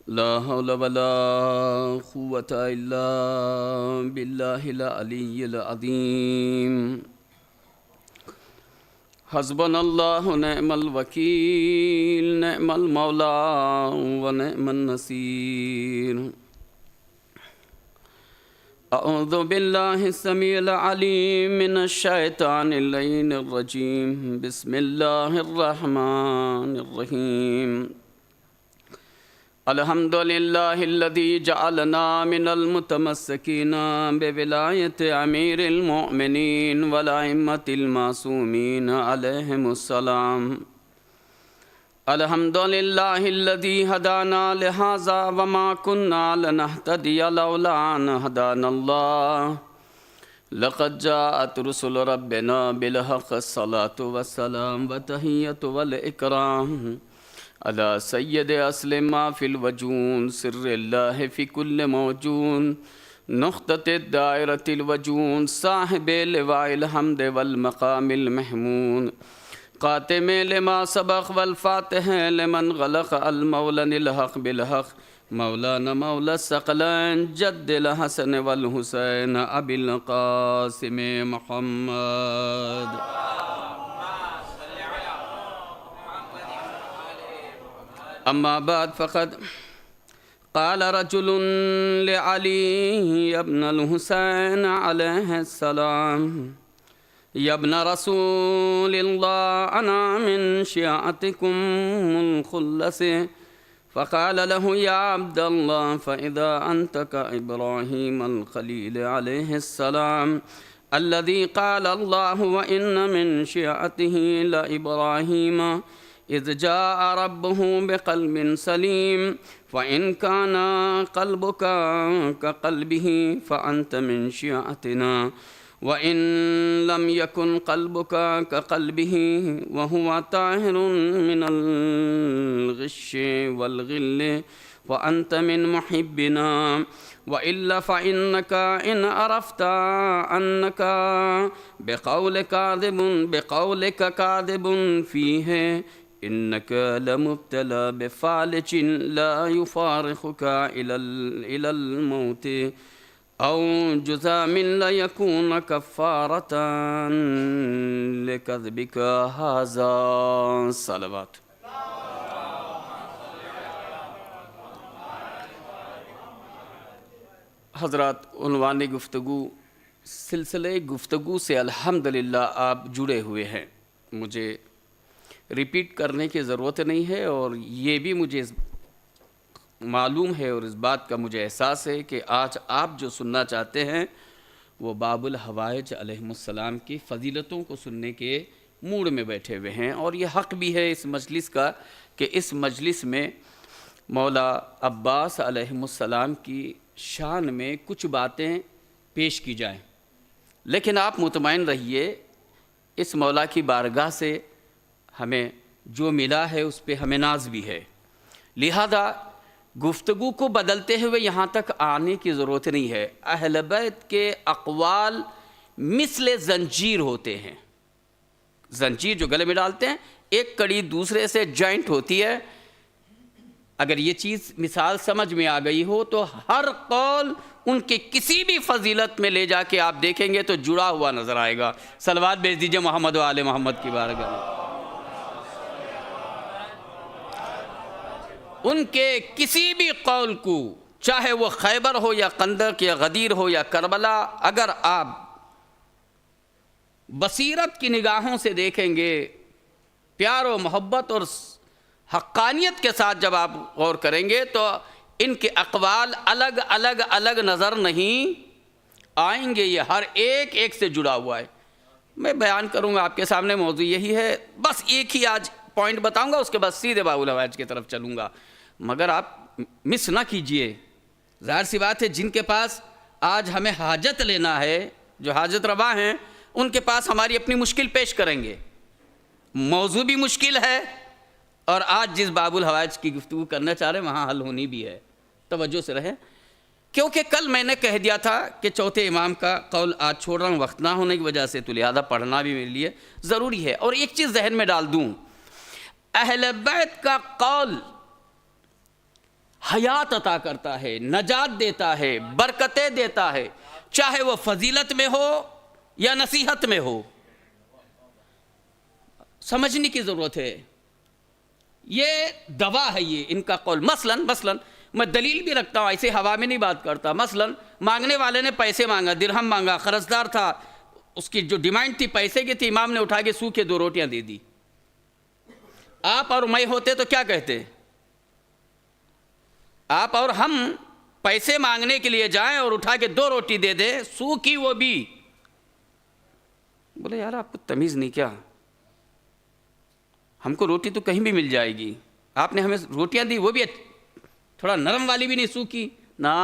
لا حول ولا قوة إلا بالله العلي العظيم حسبنا الله نعم الوكيل نعم المولى ونعم النصير أعوذ بالله السميع العليم من الشيطان اللعين الرجيم بسم الله الرحمن الرحيم الحمد لله الذي جعلنا من المتمسكين بولاية أمير المؤمنين والأئمة المعصومين عليهم السلام الحمد لله الذي هدانا لهذا وما كنا لنهتدي لولا أن هدانا الله لقد جاءت رسل ربنا بالحق الصلاة والسلام والتحية والإكرام على سيد أصل ما في الوجود سر الله في كل موجود نقطة الدائرة الوجود صاحب لواء الحمد والمقام المحمود قاتم لما سبق والفاتح لمن غلق المولى الحق بالحق مولانا مولى الثقلين جد الحسن والحسين أبي القاسم محمد أما بعد فقد قال رجل لعلي ابن الحسين عليه السلام يا ابن رسول الله أنا من شيعتكم الخلص فقال له يا عبد الله فإذا أنت كإبراهيم الخليل عليه السلام الذي قال الله وإن من شيعته لإبراهيم إذ جاء ربه بقلب سليم فإن كان قلبك كقلبه فأنت من شيعتنا وإن لم يكن قلبك كقلبه وهو طاهر من الغش والغل فأنت من محبنا وإلا فإنك إن عرفت أنك بقولك كاذب فيه إنك لمبتلى بفالج لا يفارقك إلى الموت أو جزام لا يكون كفارة لكذبك هذا صلوات حضرات عنوان گفتگو سلسلے گفتگو سے الحمدللہ آپ جڑے ہوئے ہیں. مجھے ریپیٹ کرنے کی ضرورت نہیں ہے اور یہ بھی مجھے معلوم ہے اور اس بات کا مجھے احساس ہے کہ آج آپ جو سننا چاہتے ہیں وہ باب الحوائج علیہم السلام کی فضیلتوں کو سننے کے موڈ میں بیٹھے ہوئے ہیں اور یہ حق بھی ہے اس مجلس کا کہ اس مجلس میں مولا عباس علیہم السلام کی شان میں کچھ باتیں پیش کی جائیں. لیکن آپ مطمئن رہیے اس مولا کی بارگاہ سے ہمیں جو ملا ہے اس پہ ہمیں ناز بھی ہے. لہذا گفتگو کو بدلتے ہوئے یہاں تک آنے کی ضرورت نہیں ہے. اہل بیت کے اقوال مثل زنجیر ہوتے ہیں. زنجیر جو گلے میں ڈالتے ہیں ایک کڑی دوسرے سے جوائنٹ ہوتی ہے. اگر یہ چیز مثال سمجھ میں آ گئی ہو تو ہر قول ان کے کسی بھی فضیلت میں لے جا کے آپ دیکھیں گے تو جڑا ہوا نظر آئے گا. صلوات بھیج دیجئے محمد و آل محمد کی بارگاہ میں. ان کے کسی بھی قول کو چاہے وہ خیبر ہو یا خندق یا غدیر ہو یا کربلا اگر آپ بصیرت کی نگاہوں سے دیکھیں گے پیار و محبت اور حقانیت کے ساتھ جب آپ غور کریں گے تو ان کے اقوال الگ نظر نہیں آئیں گے. یہ ہر ایک سے جڑا ہوا ہے. میں بیان کروں گا آپ کے سامنے موضوع یہی ہے. بس ایک ہی آج پوائنٹ بتاؤں گا اس کے بعد سیدھے باب الحوائج کی طرف چلوں گا. مگر آپ مس نہ کیجئے. ظاہر سی بات ہے جن کے پاس آج ہمیں حاجت لینا ہے جو حاجت روا ہیں ان کے پاس ہماری اپنی مشکل پیش کریں گے. موضوع بھی مشکل ہے اور آج جس باب الحوائج کی گفتگو کرنا چاہ رہے ہیں وہاں حل ہونی بھی ہے. توجہ سے رہیں کیونکہ کل میں نے کہہ دیا تھا کہ چوتھے امام کا قول آج چھوڑ رہا ہوں وقت نہ ہونے کی وجہ سے تو لہذا پڑھنا بھی میرے لیے ضروری ہے. اور ایک چیز ذہن میں ڈال دوں, اہل بیت کا قول حیات عطا کرتا ہے، نجات دیتا ہے، برکتیں دیتا ہے، چاہے وہ فضیلت میں ہو یا نصیحت میں ہو۔ سمجھنے کی ضرورت ہے، یہ دوا ہے، یہ ان کا قول۔ مثلا میں دلیل بھی رکھتا ہوں، ایسے ہوا میں نہیں بات کرتا۔ مثلا مانگنے والے نے پیسے مانگا، درہم مانگا، قرضدار تھا، اس کی جو ڈیمانڈ تھی پیسے کی تھی، امام نے اٹھا کے سو کے 2 روٹیاں دے دی۔ آپ اور میں ہوتے تو کیا کہتے؟ آپ اور ہم پیسے مانگنے کے لیے جائیں اور اٹھا کے 2 روٹی دے دیں، سو کی وہ بھی، بولے یار آپ کو تمیز نہیں کیا؟ ہم کو روٹی تو کہیں بھی مل جائے گی، آپ نے ہمیں روٹیاں دی وہ بھی تھوڑا نرم والی بھی نہیں، سو کی نا۔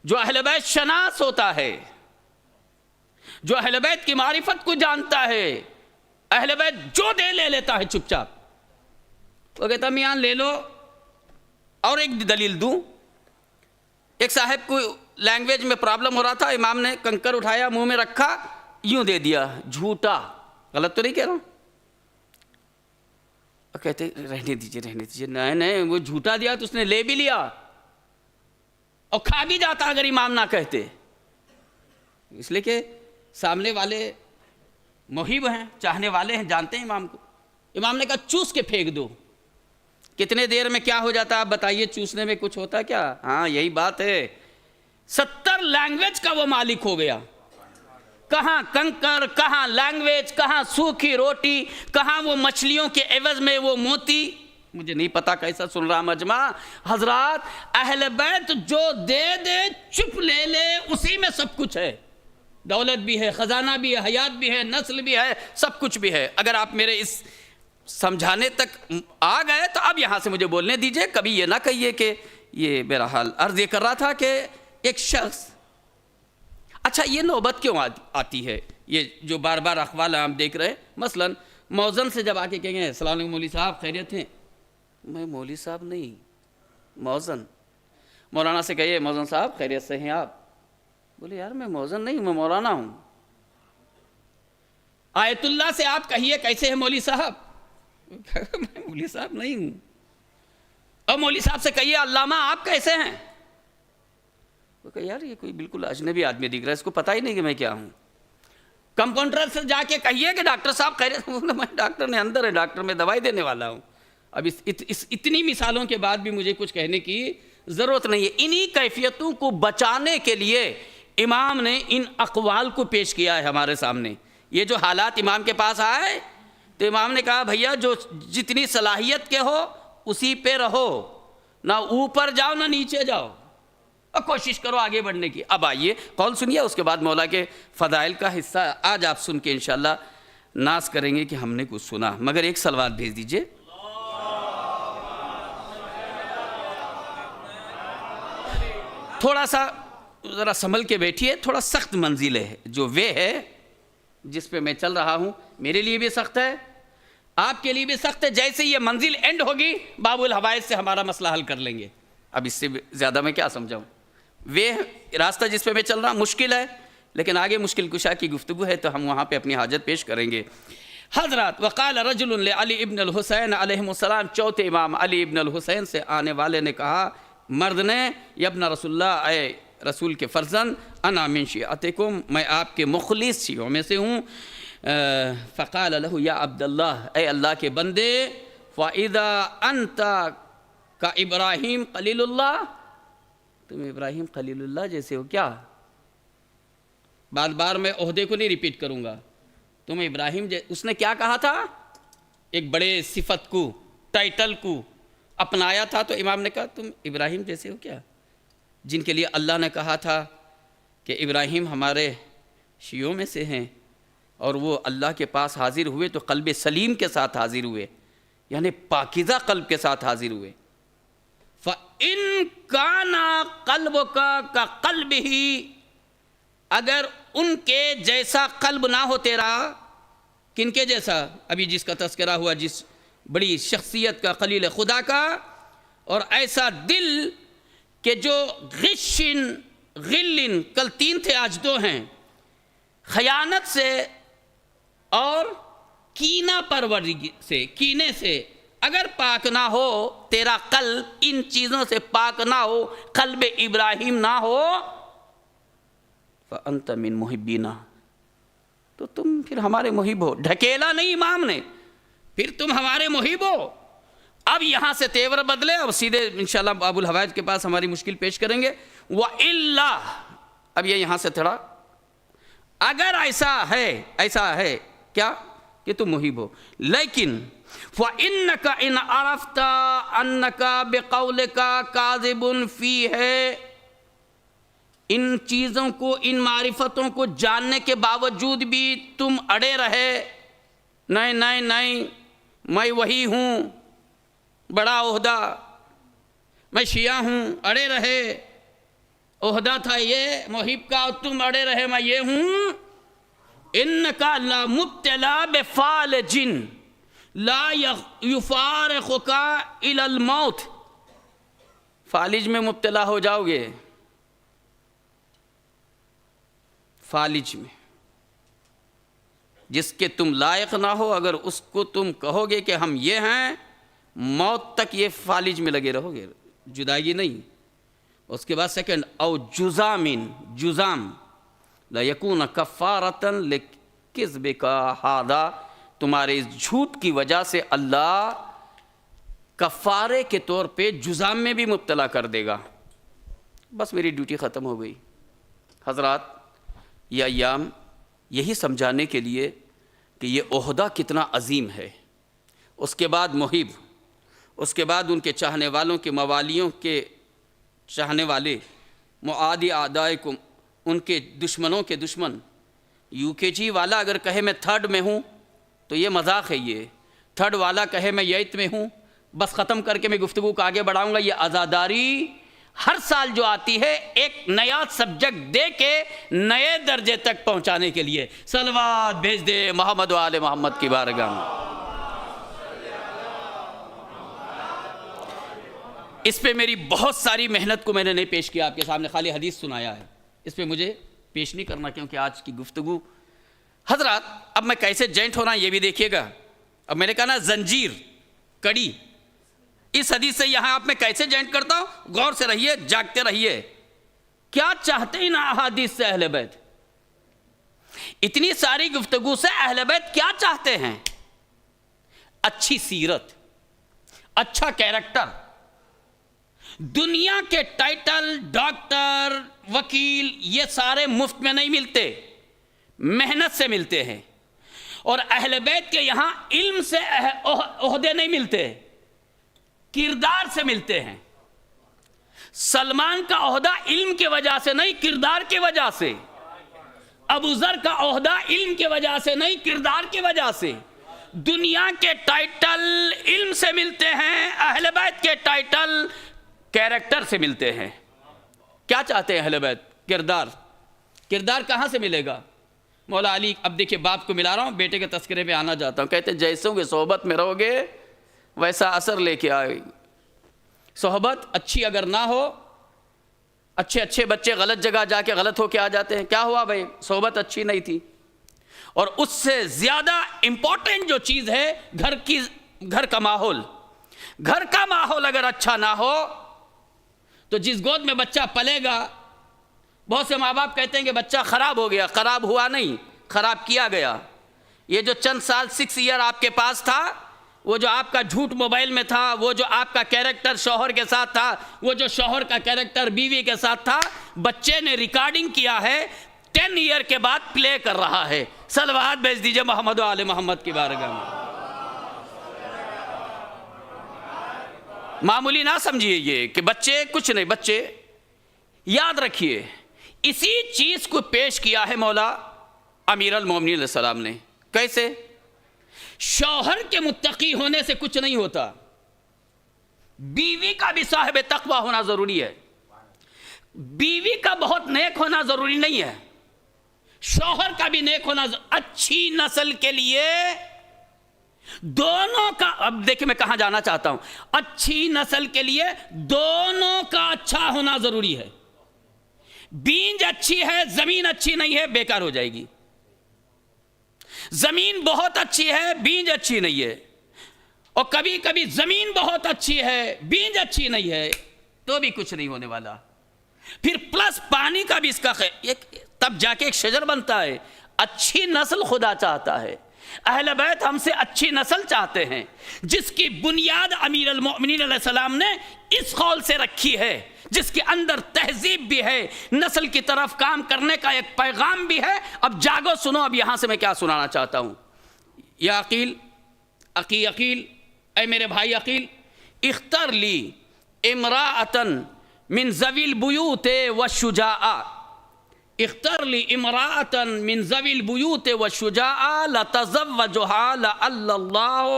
جو اہل بیت شناس ہوتا ہے، جو اہل بیت کی معرفت کو جانتا ہے، اہل بیت جو دے لے لیتا ہے چپ چاپ۔ وہ کہتا میاں لے لو۔ اور ایک دلیل دوں، ایک صاحب کو لینگویج میں پرابلم ہو رہا تھا، امام نے کنکر اٹھایا، منہ میں رکھا، یوں دے دیا، جھوٹا، غلط تو نہیں کہہ رہا ہوں؟ کہتے رہنے دیجئے، نہیں وہ جھوٹا دیا تو اس نے لے بھی لیا اور کھا بھی جاتا اگر امام نہ کہتے، اس لیے کہ سامنے والے محب ہیں، چاہنے والے ہیں، جانتے ہیں امام کو۔ امام نے کہا چوس کے پھینک دو۔ کتنے دیر میں کیا ہو جاتا آپ بتائیے؟ چوسنے میں کچھ ہوتا کیا؟ ہاں یہی بات ہے، 70 لینگویج کا وہ مالک ہو گیا۔ کہاں کنکر، کہاں لینگویج، کہاں سوکھی روٹی، کہاں وہ مچھلیوں کے عوض میں وہ موتی، مجھے نہیں پتا کیسا سن رہا مجمع۔ حضرات اہل بیت جو دے دے چپ لے لے، اسی میں سب کچھ ہے، دولت بھی ہے، خزانہ بھی ہے، حیات بھی ہے، نسل بھی ہے، سب کچھ بھی ہے۔ اگر آپ میرے اس سمجھانے تک آ گئے تو اب یہاں سے مجھے بولنے دیجئے، کبھی یہ نہ کہیے کہ یہ میرا حال۔ عرض یہ کر رہا تھا کہ ایک شخص، اچھا یہ نوبت کیوں آتی ہے، یہ جو بار بار اخبار ہم دیکھ رہے ہیں، مثلا موزن سے جب آ کے کہیں گے السلام علیکم مولوی صاحب خیریت ہیں، میں مولوی صاحب نہیں، موزن۔ مولانا سے کہیے موزن صاحب خیریت سے ہیں آپ، بولے یار میں موزن نہیں، میں مولانا ہوں۔ آیت اللہ سے آپ کہیے کیسے ہیں مولوی صاحب، میں مولوی صاحب نہیں ہوں۔ اور مولوی صاحب سے کہیے علامہ آپ کیسے ہیں، وہ کہ یار یہ کوئی بالکل اجنبی آدمی دکھ رہا ہے، اس کو پتہ ہی نہیں کہ میں کیا ہوں۔ کمپاؤنڈر سے جا کے کہیے کہ ڈاکٹر صاحب خیریت، میں ڈاکٹر نے اندر ہے، ڈاکٹر میں دوائی دینے والا ہوں۔ اب اس اتنی مثالوں کے بعد بھی مجھے کچھ کہنے کی ضرورت نہیں ہے۔ انہی کیفیتوں کو بچانے کے لیے امام نے ان اقوال کو پیش کیا ہے ہمارے سامنے۔ یہ جو حالات امام کے پاس آئے تو امام نے کہا بھیا جو جتنی صلاحیت کے ہو اسی پہ رہو، نہ اوپر جاؤ نہ نیچے جاؤ، اور کوشش کرو آگے بڑھنے کی۔ اب آئیے قول سنیے، اس کے بعد مولا کے فضائل کا حصہ آج آپ سن کے انشاءاللہ ناز کریں گے کہ ہم نے کچھ سنا، مگر ایک صلوات بھیج دیجئے۔ تھوڑا سا ذرا سنبھل کے بیٹھیے، تھوڑا سخت منزل ہے جو وے ہے جس پہ میں چل رہا ہوں، میرے لیے بھی سخت ہے، آپ کے لیے بھی سخت ہے۔ جیسے یہ منزل اینڈ ہوگی باب الحوائج سے ہمارا مسئلہ حل کر لیں گے۔ اب اس سے زیادہ میں کیا سمجھاؤں، وہ راستہ جس پہ میں چل رہا ہوں مشکل ہے، لیکن آگے مشکل کشا کی گفتگو ہے تو ہم وہاں پہ اپنی حاجت پیش کریں گے۔ حضرات وقال رجل لعلی ابن الحسین علیہ السلام، چوتھے امام علی ابن الحسین سے آنے والے نے کہا، مرد نے، یا ابن رسول اللہ، اے رسول کے فرزند، انا من شیعتکم، میں آپ کے مخلص شیعوں میں سے ہوں۔ فقال له یا عبداللہ، اے اللہ کے بندے، فَإِذَا أَنْتَ كَإِبْرَاهِيمَ خلیل اللہ، تم ابراہیم خلیل اللہ جیسے ہو کیا؟ بار بار میں عہدے کو نہیں ریپیٹ کروں گا، تم ابراہیم اس نے کیا کہا تھا؟ ایک بڑے صفت کو، ٹائٹل کو اپنایا تھا، تو امام نے کہا تم ابراہیم جیسے ہو کیا؟ جن کے لیے اللہ نے کہا تھا کہ ابراہیم ہمارے شیعوں میں سے ہیں، اور وہ اللہ کے پاس حاضر ہوئے تو قلب سلیم کے ساتھ حاضر ہوئے، یعنی پاکیزہ قلب کے ساتھ حاضر ہوئے۔ فَإِن كَانَ قَلْبُكَ كَقَلْبِهِ، اگر ان کے جیسا قلب نہ ہو تیرا، کن کے جیسا؟ ابھی جس کا تذکرہ ہوا، جس بڑی شخصیت کا، خلیل خدا کا، اور ایسا دل کہ جو غشن غلن، کل 3 تھے آج 2 ہیں، خیانت سے اور کینہ پروری سے، کینے سے اگر پاک نہ ہو تیرا قلب ان چیزوں سے پاک نہ ہو، قلب ابراہیم نہ ہو، فأنت من محبینا، تو تم پھر ہمارے محب ہو۔ ڈھکیلا نہیں امام نے، پھر تم ہمارے محب ہو۔ اب یہاں سے تیور بدلے، اب سیدھے انشاءاللہ ابو الحوائج کے پاس ہماری مشکل پیش کریں گے۔ وَإِلَّا، اب یہ یہاں سے تھوڑا، اگر ایسا ہے کیا کہ تم محب ہو، لیکن فَإِنَّكَ إِنْ عَرَفْتَ أَنَّكَ بِقَوْلِكَ كَاذِبٌ فِيهِ، ان چیزوں کو، ان معرفتوں کو جاننے کے باوجود بھی تم اڑے رہے، نہیں میں وہی ہوں، بڑا عہدہ، میں شیعہ ہوں، اڑے رہے، عہدہ تھا یہ محب کا اور تم اڑے رہے میں یہ ہوں۔ اِنَّكَ لَمُبْتَلَى بِفَالِجٍ لا یفارقک الی الموت، فالج میں مبتلا ہو جاؤ گے، فالج میں، جس کے تم لائق نہ ہو، اگر اس کو تم کہو گے کہ ہم یہ ہیں، موت تک یہ فالج میں لگے رہو گے، جدائی نہیں۔ اس کے بعد سیکنڈ، او جزام لا یکون کفارۃ لکذبک ھذا، تمہارے اس جھوٹ کی وجہ سے اللہ کفارے کے طور پہ جزام میں بھی مبتلا کر دے گا۔ بس میری ڈیوٹی ختم ہو گئی۔ حضرات، یہ ایام یہی سمجھانے کے لیے کہ یہ عہدہ کتنا عظیم ہے، اس کے بعد محب، اس کے بعد ان کے چاہنے والوں کے، موالیوں کے چاہنے والے، معادی اعدائکم، ان کے دشمنوں کے دشمن۔ UKG والا اگر کہے میں تھرڈ میں ہوں تو یہ مذاق ہے، یہ تھرڈ والا کہے میں ایٹھ میں ہوں، بس ختم کر کے میں گفتگو کو آگے بڑھاؤں گا۔ یہ عزاداری ہر سال جو آتی ہے ایک نیا سبجیکٹ دے کے نئے درجے تک پہنچانے کے لیے، صلوات بھیج دے محمد و آل محمد کی بارگاہ میں۔ اس پہ میری بہت ساری محنت کو میں نے نہیں پیش کیا آپ کے سامنے، خالی حدیث سنایا ہے، اس پہ مجھے پیش نہیں کرنا کیونکہ آج کی گفتگو۔ حضرات، اب میں کیسے جوائنٹ ہونا یہ بھی دیکھیے گا۔ اب میں نے کہا نا زنجیر، کڑی، اس حدیث سے یہاں آپ میں کیسے جوائنٹ کرتا ہوں، غور سے رہیے، جاگتے رہیے۔ کیا چاہتے ہیں نا احادیث سے اہل بیت؟ اتنی ساری گفتگو سے اہل بیت کیا چاہتے ہیں؟ اچھی سیرت، اچھا کیریکٹر۔ دنیا کے ٹائٹل، ڈاکٹر، وکیل، یہ سارے مفت میں نہیں ملتے، محنت سے ملتے ہیں۔ اور اہل بیت کے یہاں علم سے عہدے نہیں ملتے، کردار سے ملتے ہیں۔ سلمان کا عہدہ علم کی وجہ سے نہیں، کردار کی وجہ سے۔ ابو ذر کا عہدہ علم کی وجہ سے نہیں، کردار کی وجہ سے۔ دنیا کے ٹائٹل علم سے ملتے ہیں، اہل بیت کے ٹائٹل کیریکٹر سے ملتے ہیں۔ کیا چاہتے ہیں اہل بیت؟ کردار۔ کردار کہاں سے ملے گا؟ مولا علی، اب دیکھیں باپ کو ملا رہا ہوں، بیٹے کے تذکرے پہ آنا چاہتا ہوں، کہتے ہیں جیسوں کے صحبت میں رہو گے ویسا اثر لے کے آئے۔ صحبت اچھی اگر نہ ہو، اچھے بچے غلط جگہ جا کے غلط ہو کے آ جاتے ہیں۔ کیا ہوا بھائی؟ صحبت اچھی نہیں تھی۔ اور اس سے زیادہ امپورٹنٹ جو چیز ہے، گھر کا ماحول۔ گھر کا ماحول اگر اچھا نہ ہو تو جس گود میں بچہ پلے گا، بہت سے ماں باپ کہتے ہیں کہ بچہ خراب ہو گیا، خراب ہوا نہیں، خراب کیا گیا۔ یہ جو چند سال 6 ایئر آپ کے پاس تھا، وہ جو آپ کا جھوٹ موبائل میں تھا، وہ جو آپ کا کیریکٹر شوہر کے ساتھ تھا، وہ جو شوہر کا کیریکٹر بیوی کے ساتھ تھا، بچے نے ریکارڈنگ کیا ہے، 10 ایئر کے بعد پلے کر رہا ہے۔ صلوات بھیج دیجئے محمد و آل محمد کی بارگاہ میں۔ معمولی نہ سمجھیے یہ کہ بچے کچھ نہیں، بچے یاد رکھیے، اسی چیز کو پیش کیا ہے مولا امیر المومنین علیہ السلام نے۔ کیسے؟ شوہر کے متقی ہونے سے کچھ نہیں ہوتا، بیوی کا بھی صاحب تقوی ہونا ضروری ہے۔ بیوی کا بہت نیک ہونا ضروری نہیں ہے، شوہر کا بھی نیک ہونا اچھی نسل کے لیے دونوں کا۔ اب دیکھیں میں کہاں جانا چاہتا ہوں، اچھی نسل کے لیے دونوں کا اچھا ہونا ضروری ہے۔ بیج اچھی ہے، زمین اچھی نہیں ہے، بیکار ہو جائے گی۔ زمین بہت اچھی ہے، بیج اچھی نہیں ہے، اور کبھی کبھی زمین بہت اچھی ہے بیج اچھی نہیں ہے تو بھی کچھ نہیں ہونے والا. پھر پلس پانی کا بھی اس کا تب جا کے ایک شجر بنتا ہے. اچھی نسل خدا چاہتا ہے. اہل بیت ہم سے اچھی نسل چاہتے ہیں جس کی بنیاد امیر المؤمنین علیہ السلام نے اس قول سے رکھی ہے, جس کے اندر تہذیب بھی ہے, نسل کی طرف کام کرنے کا ایک پیغام بھی ہے. اب جاگو سنو, اب یہاں سے میں کیا سنانا چاہتا ہوں. یا عقیل, عقیل, اے میرے بھائی عقیل, اختر لی امراءتن من ذوی البیوت والشجاع, اختر لی امراءتن من ذوی البیوت والشجاع لتزوجها لعل اللہ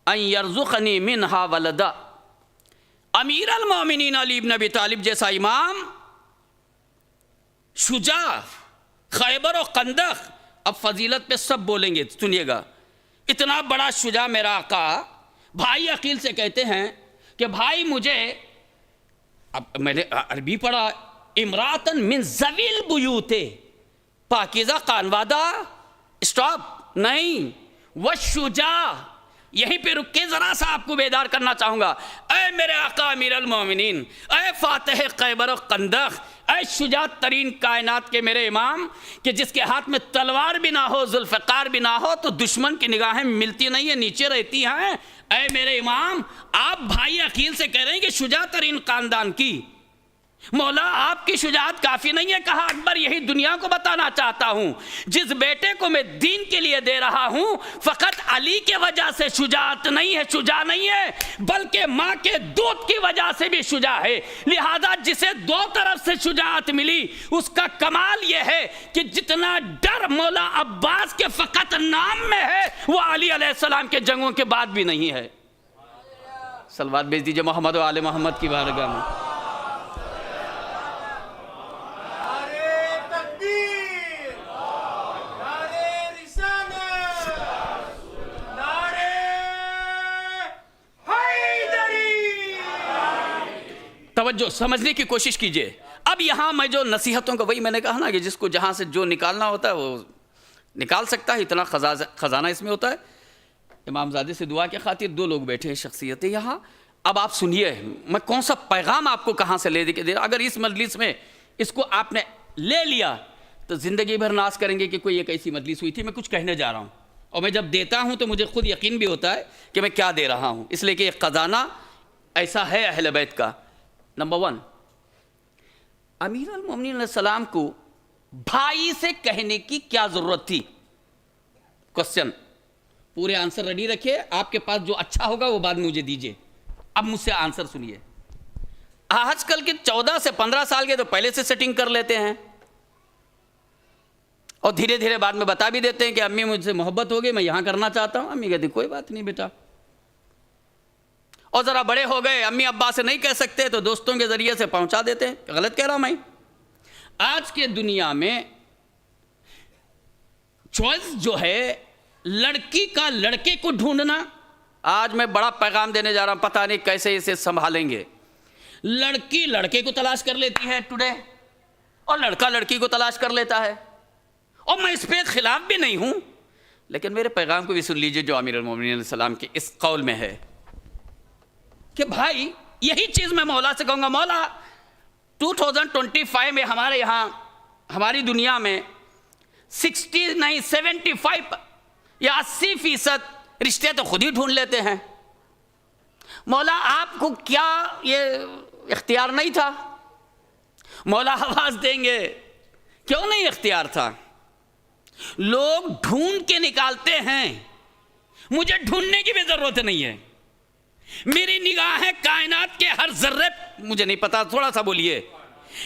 ان یرزقنی منہا ولدا. امیر المومنین علی بن ابی طالب جیسا امام, شجاع, خیبر و خندق, اب فضیلت پہ سب بولیں گے سنیے گا, اتنا بڑا شجاع میرا آقا بھائی عقیل سے کہتے ہیں کہ بھائی مجھے, اب میں نے عربی پڑھا, امراۃن من ذوی البیوت, پاکیزہ خانوادہ, اسٹاپ نہیں, والشجاع, یہیں پہ رک کے ذرا سا آپ کو بیدار کرنا چاہوں گا. اے میرے آقا امیر المومنین, اے فاتح خیبر و خندق, اے شجاع ترین کائنات کے میرے امام, کہ جس کے ہاتھ میں تلوار بھی نہ ہو ذوالفقار بھی نہ ہو تو دشمن کی نگاہیں ملتی نہیں ہیں, نیچے رہتی ہیں. اے میرے امام, آپ بھائی عقیل سے کہہ رہے ہیں کہ شجاع ترین خاندان کی, مولا آپ کی شجاعت کافی نہیں ہے. کہا اکبر یہی دنیا کو بتانا چاہتا ہوں, جس بیٹے کو میں دین کے لیے دے رہا ہوں فقط علی کے وجہ سے شجاعت نہیں ہے, شجاع نہیں ہے, بلکہ ماں کے دودھ کی وجہ سے بھی شجاع ہے. لہذا جسے دو طرف سے شجاعت ملی اس کا کمال یہ ہے کہ جتنا ڈر مولا عباس کے فقط نام میں ہے وہ علی علیہ السلام کے جنگوں کے بعد بھی نہیں ہے. صلوات بھیج دیجئے محمد و آل محمد کی بارگاہ میں. توجہ سمجھنے کی کوشش کیجئے. اب یہاں میں جو نصیحتوں کا, وہی میں نے کہا نا کہ جس کو جہاں سے جو نکالنا ہوتا ہے وہ نکال سکتا ہے, اتنا خزانہ اس میں ہوتا ہے. امام زادے سے دعا کے خاطر دو لوگ بیٹھے ہیں شخصیتیں یہاں. اب آپ سنیے میں کون سا پیغام آپ کو کہاں سے لے دے. اگر اس مجلس میں اس کو آپ نے لے لیا تو زندگی بھر ناز کریں گے کہ کوئی ایک ایسی مجلس ہوئی تھی. میں کچھ کہنے جا رہا ہوں اور میں جب دیتا ہوں تو مجھے خود یقین بھی ہوتا ہے کہ میں کیا دے رہا ہوں, اس لیے کہ ایک خزانہ ایسا ہے اہل بیت کا. نمبر 1, امیر المومنین علیہ السلام کو بھائی سے کہنے کی کیا ضرورت تھی؟ کوسچن, پورے آنسر ریڈی رکھیے, آپ کے پاس جو اچھا ہوگا وہ بعد میں مجھے دیجئے. اب مجھ سے آنسر سنیے. آج کل کے 14 سے 15 سال کے تو پہلے سے سیٹنگ کر لیتے ہیں اور دھیرے دھیرے بعد میں بتا بھی دیتے ہیں کہ امی مجھ سے محبت ہو گئی, میں یہاں کرنا چاہتا ہوں. امی کہتی کوئی بات نہیں بیٹا. اور ذرا بڑے ہو گئے, امی ابا سے نہیں کہہ سکتے تو دوستوں کے ذریعے سے پہنچا دیتے ہیں. غلط کہہ رہا ہوں میں؟ آج کے دنیا میں چوائس جو ہے لڑکی کا لڑکے کو ڈھونڈنا, آج میں بڑا پیغام دینے جا رہا ہوں, پتہ نہیں کیسے اسے سنبھالیں گے. لڑکی لڑکے کو تلاش کر لیتی ہے ٹوڈے, اور لڑکا لڑکی کو تلاش کر لیتا ہے. اور میں اس پہ خلاف بھی نہیں ہوں, لیکن میرے پیغام کو بھی سن لیجئے جو امیر المومنین علیہ السلام کے اس قول میں ہے کہ بھائی یہی چیز میں مولا سے کہوں گا. مولا 2025 میں ہمارے یہاں ہماری دنیا میں 60 نہیں 75 یا 80% رشتے تو خود ہی ڈھونڈ لیتے ہیں. مولا آپ کو کیا یہ اختیار نہیں تھا؟ مولا آواز دیں گے کیوں نہیں اختیار تھا؟ لوگ ڈھونڈ کے نکالتے ہیں, مجھے ڈھونڈنے کی بھی ضرورت نہیں ہے. میری نگاہیں کائنات کے ہر ذرے, مجھے نہیں پتا تھوڑا سا بولیے,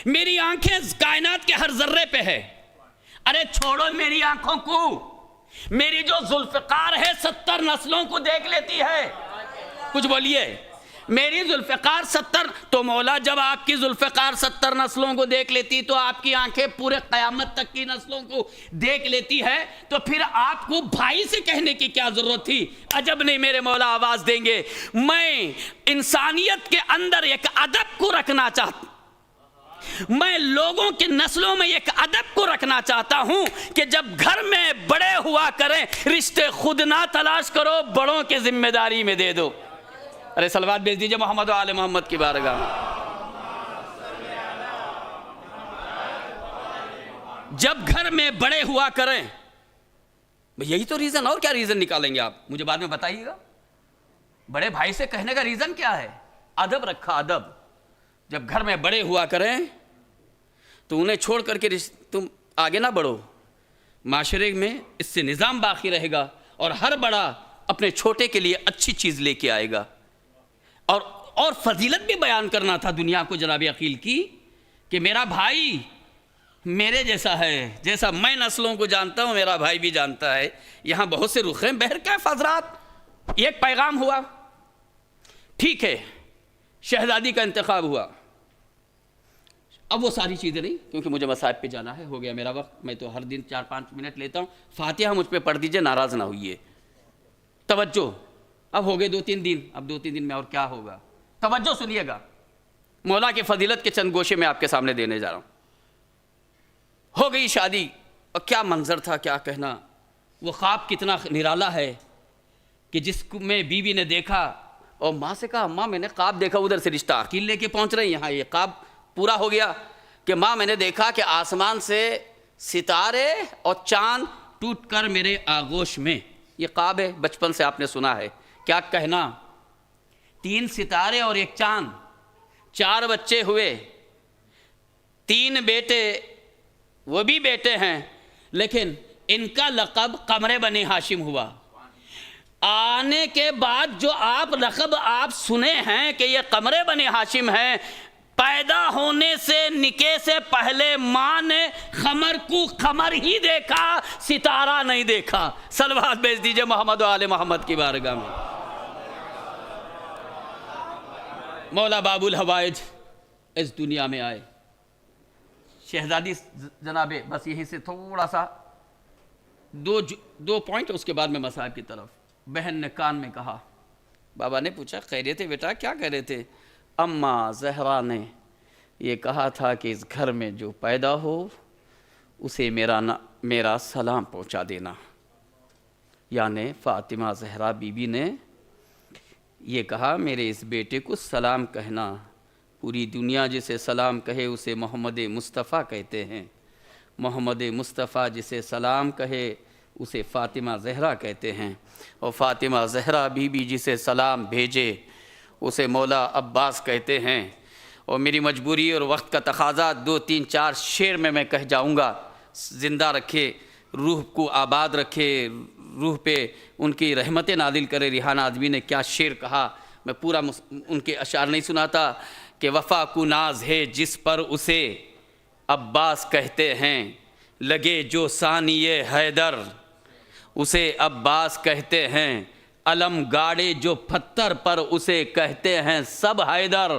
میری آنکھیں کائنات کے ہر ذرے پہ ہے. ارے چھوڑو میری آنکھوں کو, میری جو ذوالفقار ہے 70 نسلوں کو دیکھ لیتی ہے. کچھ بولیے. میری ذوالفقار 70, تو مولا جب آپ کی ذوالفقار 70 نسلوں کو دیکھ لیتی تو آپ کی آنکھیں پورے قیامت تک کی نسلوں کو دیکھ لیتی ہے, تو پھر آپ کو بھائی سے کہنے کی کیا ضرورت تھی؟ عجب نہیں میرے مولا آواز دیں گے, میں انسانیت کے اندر ایک ادب کو رکھنا چاہتا. میں لوگوں کی نسلوں میں ایک ادب کو رکھنا چاہتا ہوں کہ جب گھر میں بڑے ہوا کریں رشتے خود نہ تلاش کرو، بڑوں کی ذمہ داری میں دے دو۔ ارے صلوات بھیج دیجئے محمد و آل محمد کی بارگاہ میں۔ جب گھر میں بڑے ہوا کریں، یہی تو ریزن، اور کیا ریزن نکالیں گے آپ؟ مجھے بعد میں بتائیے گا۔ بڑے بھائی سے کہنے کا ریزن کیا ہے؟ ادب رکھا، ادب۔ جب گھر میں بڑے ہوا کریں تو انہیں چھوڑ کر کے تم آگے نہ بڑھو، معاشرے میں اس سے نظام باقی رہے گا، اور ہر بڑا اپنے چھوٹے کے لیے اچھی چیز لے کے آئے گا۔ اور فضیلت بھی بیان کرنا تھا دنیا کو جناب عقیل کی، کہ میرا بھائی میرے جیسا ہے، جیسا میں نسلوں کو جانتا ہوں میرا بھائی بھی جانتا ہے۔ یہاں بہت سے رخ ہیں، بہرکیف حضرات ایک پیغام ہوا، ٹھیک ہے شہزادی کا انتخاب ہوا، اب وہ ساری چیزیں نہیں، کیونکہ مجھے مصائب پہ جانا ہے، ہو گیا میرا وقت، میں تو ہر دن 4-5 منٹ لیتا ہوں۔ فاتحہ مجھ پہ پڑھ دیجئے، ناراض نہ ہوئیے، توجہ۔ اب ہو گئے 2-3 دن، اب 2-3 دن میں اور کیا ہوگا، توجہ سنیے گا۔ مولا کے فضیلت کے چند گوشے میں آپ کے سامنے دینے جا رہا ہوں۔ ہو گئی شادی، اور کیا منظر تھا، کیا کہنا، وہ خواب کتنا نرالا ہے کہ جس کو میں بیوی نے دیکھا اور ماں سے کہا ماں میں نے خواب دیکھا، ادھر سے رشتہ عقیل لے کے پہنچ رہے ہیں، یہاں یہ خواب پورا ہو گیا کہ ماں میں نے دیکھا کہ آسمان سے ستارے اور چاند ٹوٹ کر میرے آغوش میں، یہ خواب ہے، بچپن سے آپ نے سنا ہے، کیا کہنا، 3 ستارے اور 1 چاند، 4 بچے ہوئے، 3 بیٹے، وہ بھی بیٹے ہیں، لیکن ان کا لقب قمر بنی ہاشم ہوا۔ آنے کے بعد جو آپ لقب آپ سنے ہیں کہ یہ قمر بنی ہاشم ہے، پیدا ہونے سے نکاح سے پہلے ماں نے قمر کو قمر ہی دیکھا، ستارہ نہیں دیکھا۔ صلوات بھیج دیجئے محمد و آل محمد کی بارگاہ میں۔ مولا باب الحوائج اس دنیا میں آئے، شہزادی جناب، بس یہیں سے تھوڑا سا دو پوائنٹ، اس کے بعد میں مصائب کی طرف۔ بہن نے کان میں کہا، بابا نے پوچھا خیریت ہے بیٹا، کیا کہہ رہے تھے؟ اماں زہرا نے یہ کہا تھا کہ اس گھر میں جو پیدا ہو اسے میرا سلام پہنچا دینا، یعنی فاطمہ زہرا بی بی نے یہ کہا میرے اس بیٹے کو سلام کہنا، پوری دنیا جسے سلام کہے اسے محمد مصطفیٰ کہتے ہیں، محمد مصطفیٰ جسے سلام کہے اسے فاطمہ زہرا کہتے ہیں، اور فاطمہ زہرا بی بی جسے سلام بھیجے اسے مولا عباس کہتے ہیں۔ اور میری مجبوری اور وقت کا تقاضا 2-3-4 شعر میں کہہ جاؤں گا، زندہ رکھے، روح کو آباد رکھے، روح پہ ان کی رحمت نازل کرے۔ ریحانہ اعظمی نے کیا شعر کہا، میں پورا ان کے اشعار نہیں سناتا، کہ وفا کو ناز ہے جس پر اسے عباس کہتے ہیں، لگے جو ثانی حیدر اسے عباس کہتے ہیں، علم گاڑے جو پتھر پر اسے کہتے ہیں سب حیدر،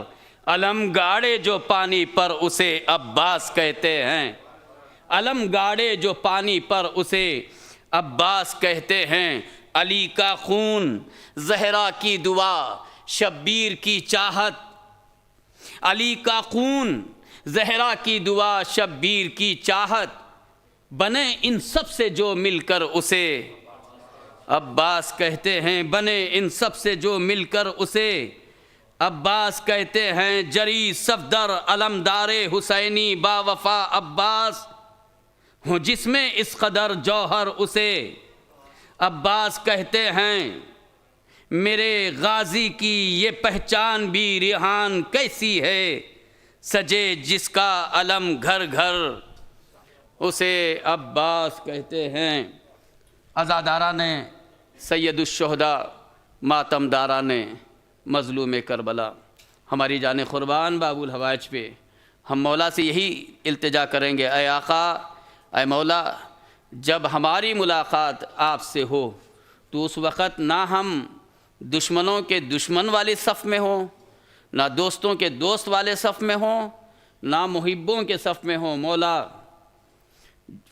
علم گاڑے جو پانی پر اسے عباس کہتے ہیں، علم گاڑے جو پانی پر اسے عباس کہتے ہیں، علی کا خون زہرا کی دعا شبیر کی چاہت، علی کا خون زہرا کی دعا شبیر کی چاہت، بنے ان سب سے جو مل کر اسے عباس کہتے ہیں، بنے ان سب سے جو مل کر اسے عباس کہتے ہیں، جری صفدر علمدار حسینی با وفا عباس ہوں جس میں اس قدر جوہر اسے عباس کہتے ہیں، میرے غازی کی یہ پہچان بھی ریحان کیسی ہے، سجے جس کا علم گھر گھر اسے عباس کہتے ہیں۔ عزاداران سید الشہداء، ماتم داران مظلوم کربلا، ہماری جان قربان باب الحوائج پہ ہم مولا سے یہی التجا کریں گے، اے آقا، اے مولا، جب ہماری ملاقات آپ سے ہو تو اس وقت نہ ہم دشمنوں کے دشمن والے صف میں ہوں، نہ دوستوں کے دوست والے صف میں ہوں، نہ محبوں کے صف میں ہوں۔ مولا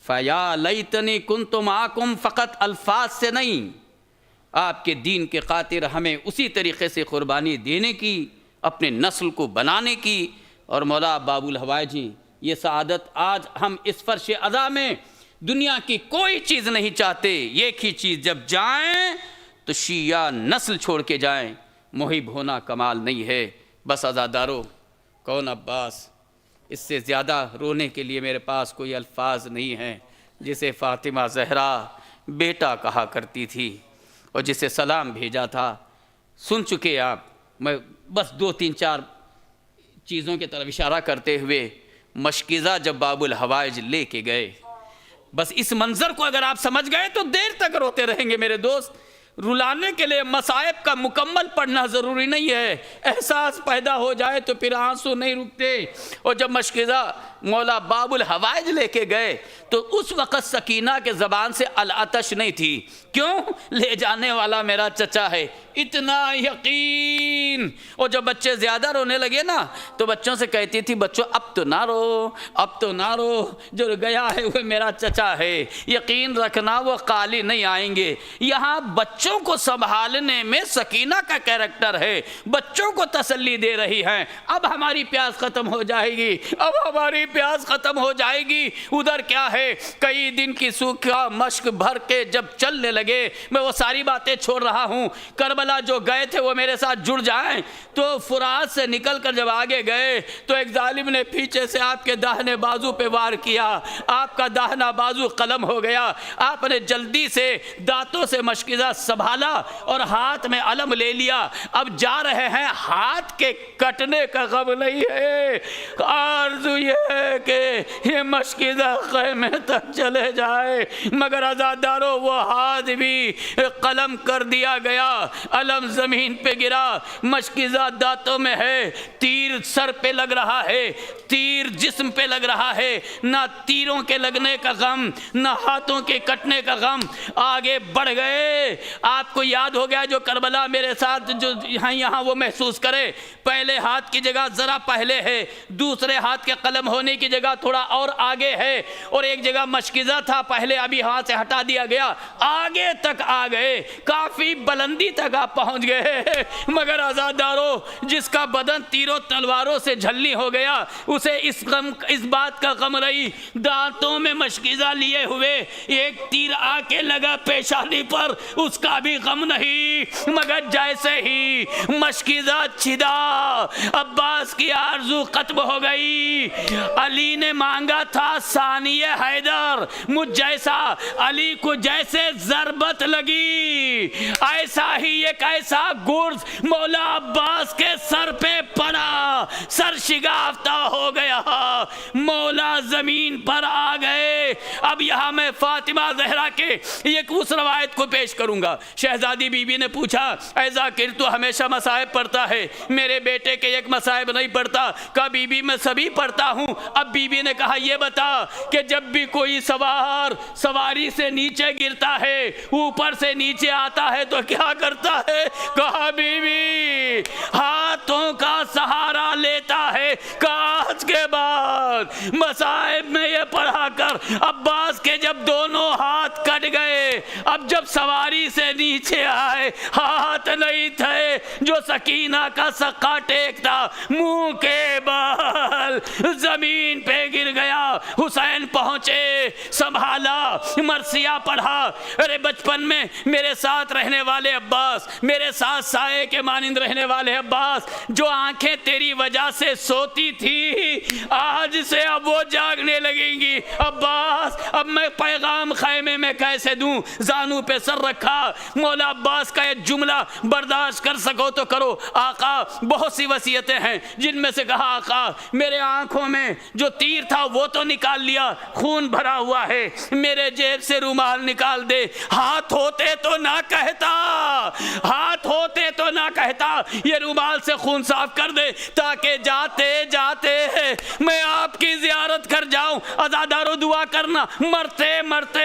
فَيَا لَيْتَنِي كُنْتُ مَعَكُمْ فقط الفاظ سے نہیں، آپ کے دین کے خاطر ہمیں اسی طریقے سے قربانی دینے کی، اپنے نسل کو بنانے کی اور مولا باب الہوائج جی، یہ سعادت آج ہم اس فرش عزا میں دنیا کی کوئی چیز نہیں چاہتے، ایک ہی چیز، جب جائیں تو شیعہ نسل چھوڑ کے جائیں، محب ہونا کمال نہیں ہے۔ بس عزادارو، کون عباس، اس سے زیادہ رونے کے لیے میرے پاس کوئی الفاظ نہیں ہیں، جسے فاطمہ زہرا بیٹا کہا کرتی تھی اور جسے سلام بھیجا تھا، سن چکے آپ۔ میں بس 2-3-4 چیزوں کی طرف اشارہ کرتے ہوئے، مشکیزہ جب باب الہوائج لے کے گئے، بس اس منظر کو اگر آپ سمجھ گئے تو دیر تک روتے رہیں گے میرے دوست۔ رلانے کے لیے مصائب کا مکمل پڑھنا ضروری نہیں ہے، احساس پیدا ہو جائے تو پھر آنسو نہیں رکتے۔ اور جب مشکیزہ مولا باب الہوائج لے کے گئے تو اس وقت سکینہ کے زبان سے العطش نہیں تھی، کیوں؟ لے جانے والا میرا چچا ہے، اتنا یقین۔ اور جب بچے زیادہ رونے لگے نا تو بچوں سے کہتی تھی، بچوں اب تو نہ رو، اب تو نہ رو، جو گیا ہے وہ میرا چچا ہے، یقین رکھنا وہ خالی نہیں آئیں گے۔ یہاں بچوں کو سنبھالنے میں سکینہ کا کیریکٹر ہے، بچوں کو تسلی دے رہی ہیں، اب ہماری پیاس ختم ہو جائے گی، اب ہماری پیاس ختم ہو جائے گی۔ ادھر کیا ہے، کئی دن کی سوکھا مشق بھر کے جب چلنے لگے، میں وہ ساری باتیں چھوڑ رہا ہوں، کربلا جو گئے تھے وہ میرے ساتھ جڑ جائیں۔ تو فرات سے نکل کر جب آگے گئے تو ایک ظالم نے پیچھے سے آپ کے داہنے بازو پہ وار کیا، آپ کا داہنا بازو قلم ہو گیا۔ آپ نے جلدی سے دانتوں سے مشکیزہ سنبھالا اور ہاتھ میں علم لے لیا، اب جا رہے ہیں، ہاتھ کے کٹنے کا غم نہیں ہے، آرزو یہ ہے کہ یہ مشکیزہ خیمے تک چلے جائے، مگر عزادارو وہ ہاتھ بھی قلم کر دیا گیا، علم زمین پہ گرا، مشکیزہ دانتوں میں ہے، تیر سر پہ لگ رہا ہے، تیر جسم پہ لگ رہا ہے، نہ تیروں کے لگنے کا غم، نہ ہاتھوں کے کٹنے کا غم۔ آگے بڑھ گئے، آپ کو یاد ہو گیا جو کربلا میرے ساتھ جو یہاں وہ محسوس کرے، پہلے ہاتھ کی جگہ ذرا پہلے ہے، دوسرے ہاتھ کے قلم ہونے کی جگہ تھوڑا اور آگے ہے، اور ایک جگہ مشکیزہ تھا پہلے، ابھی ہاتھ سے ہٹا دیا گیا، آگے تک آ گئے، کافی بلندی تک آپ پہنچ گئے، مگر عزادارو جس کا بدن تیروں تلواروں سے جھلنی ہو گیا، اسے اس بات کا غم رہی، دانتوں میں مشکیزہ لیے ہوئے ایک تیر آ کے لگا پیشانی پر، اس کا بھی غم نہیں، مگر جیسے ہی مشکیزہ چھدا، عباس کی آرزو ختم ہو گئی۔ علی نے مانگا تھا ثانی حیدر، مجھ جیسا، علی کو جیسے ضربت لگی ایسا ہی ایک ایسا گرز مولا عباس کے سر پہ پڑا، سر شگافتہ ہو گیا، مولا زمین پر آ گئے۔ اب یہاں میں فاطمہ زہرا کے ایک اس روایت کو پیش کروں گا۔ شہزادی بی بی نے پوچھا، اے ذاکر تو ہمیشہ مصائب پڑھتا ہے، میرے بیٹے کے ایک مصائب نہیں پڑھتا؟ کہا بی بی میں سبھی پڑھتا ہوں۔ اب بی بی نے کہا یہ بتا کہ جب بھی کوئی سوار سواری سے نیچے گرتا ہے، اوپر سے نیچے آتا ہے تو کیا کرتا ہے؟ کہا بی بی ہاتھوں کا سہارا لیتا ہے۔ آج کے بعد مصائب میں یہ پڑھا کر، عباس کے جب دونوں ہاتھ کٹ گئے، اب جب سواری سے نیچے آئے ہاتھ نہیں تھے جو سکینہ کا سقا ٹیکتا، منہ کے بال زمین پہ گر گیا۔ حسین پہنچے، سنبھالا، مرثیہ پڑھا۔ ارے بچپن میں میرے ساتھ رہنے والے عباس، میرے ساتھ سائے کے مانند رہنے والے عباس، جو آنکھیں تیری وجہ سے سوتی تھی آج سے اب وہ جاگنے لگیں گی۔ عباس اب میں پیغام خیمے میں کیسے دوں؟ زانو پہ سر رکھا، مولا عباس کا یہ جملہ برداشت کر سکو تو کرو، آقا بہت سی وصیتیں ہیں، جن میں سے کہا آقا میرے آنکھوں میں جو تیر تھا وہ تو نکال لیا، خون بھرا ہوا ہے، میرے جیب سے رومال نکال دے، ہاتھ ہوتے تو نہ کہتا، ہاتھ ہوتے تو نہ کہتا، یہ رومال سے خون صاف کر دے تاکہ جاتے جاتے میں آپ کی زیارت کر جاؤں۔ عزاداروں دعا کرنا، مرتے مرتے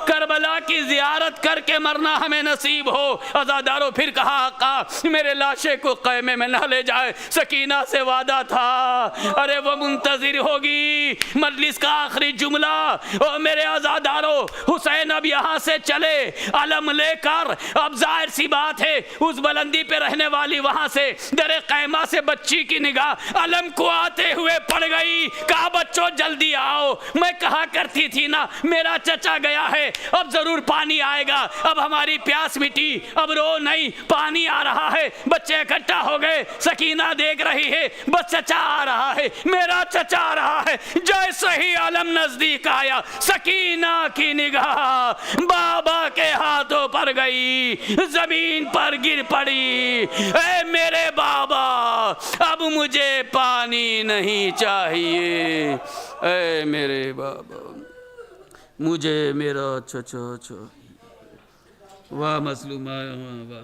کربلا کی زیارت کر کے مرنا ہمیں نصیب ہو۔ عزاداروں پھر کہا آقا میرے لاشے کو خیمے میں نہ لے جائے، سکینہ سے وعدہ تھا، ارے وہ منتظر ہوگی مجلس کا آخری جملہ۔ او میرے عزاداروں، حسین اب یہاں سے چلے علم لے کر، اب ظاہر سی بات ہے اس بلندی پہ رہنے والی وہاں سے در خیمہ سے بچی کی نگاہ علم کو آتے ہوئے پڑ گئی۔ کہا بچوں جلدی آؤ، میں کہا کرتی تھی نا میرا چچا گیا ہے، اب ضرور پانی آئے گا، اب ہماری پیاس مٹی، اب رو نہیں، پانی آ رہا ہے۔ بچے اکٹھا ہو گئے، سکینہ دیکھ رہی ہے بس چچا آ رہا ہے، میرا چچا آ رہا ہے۔ جیسے ہی علم نزدیک آیا سکینہ کی نگاہ بابا کے ہاتھوں پر گئی، زمین پر گر پڑی۔ اے میرے بابا اب مجھے پانی نہیں چاہیے، اے میرے بابا مجھے میرا چچا چاہیے۔ واہ مظلوم واہ واہ۔